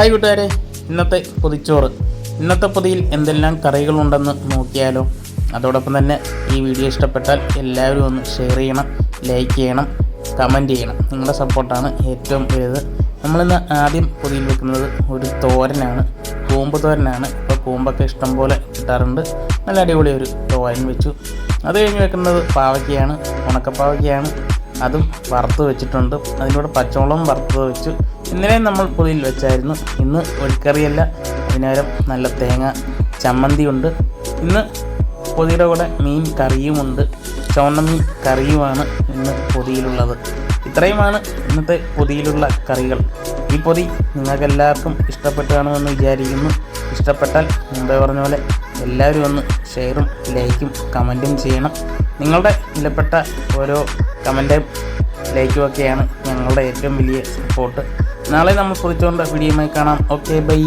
Hi കൂട്ടുകാരെ, ഇന്നത്തെ പൊതിയിൽ എന്തെല്ലാം കറികളുണ്ടെന്ന് നോക്കിയാലോ. അതോടൊപ്പം തന്നെ ഈ വീഡിയോ ഇഷ്ടപ്പെട്ടാൽ എല്ലാവരും ഒന്ന് ഷെയർ ചെയ്യണം, ലൈക്ക് ചെയ്യണം, കമൻറ്റ് ചെയ്യണം. നിങ്ങളുടെ സപ്പോർട്ടാണ് ഏറ്റവും വലുത്. നമ്മളിന്ന് ആദ്യം പൊതിയിൽ വെക്കുന്നത് ഒരു തോരനാണ്, കൂമ്പ് തോരനാണ്. ഇപ്പോൾ കൂമ്പൊക്കെ ഇഷ്ടം പോലെ കിട്ടാറുണ്ട്. നല്ല അടിപൊളി ഒരു തോരൻ വെച്ചു. അത് കഴിഞ്ഞ് വെക്കുന്നത് പാവയ്ക്കയാണ്, ഉണക്കപ്പാവയ്ക്കയാണ്. അതും വറുത്ത് വെച്ചിട്ടുണ്ട്. അതിലൂടെ പച്ചമുളകും വറുത്ത് വെച്ചു. ഇന്നലെ നമ്മൾ പൊതിയിൽ വെച്ചായിരുന്നു. ഇന്ന് ഒഴിക്കറിയല്ല, അതിനേരം നല്ല തേങ്ങ ചമ്മന്തി ഉണ്ട്. ഇന്ന് പൊതിയുടെ കൂടെ മീൻ കറിയുമുണ്ട്. ചുവന്ന മീൻ കറിയുമാണ് ഇന്ന് പൊതിയിലുള്ളത്. ഇത്രയുമാണ് ഇന്നത്തെ പൊതിയിലുള്ള കറികൾ. ഈ പൊതി നിങ്ങൾക്കെല്ലാവർക്കും ഇഷ്ടപ്പെട്ടു കാണുമെന്ന് വിചാരിക്കുന്നു. ഇഷ്ടപ്പെട്ടാൽ മുമ്പേ പറഞ്ഞ പോലെ എല്ലാവരും ഒന്ന് ഷെയറും ലൈക്കും കമൻറ്റും ചെയ്യണം. നിങ്ങളുടെ വിലപ്പെട്ട ഓരോ കമൻറ്റും ലൈക്കും ഒക്കെയാണ് ഞങ്ങളുടെ ഏറ്റവും വലിയ സപ്പോർട്ട്. നാളെ നമ്മൾ പൊതിച്ചുകൊണ്ട് വീഡിയോയുമായി കാണാം. Okay, by.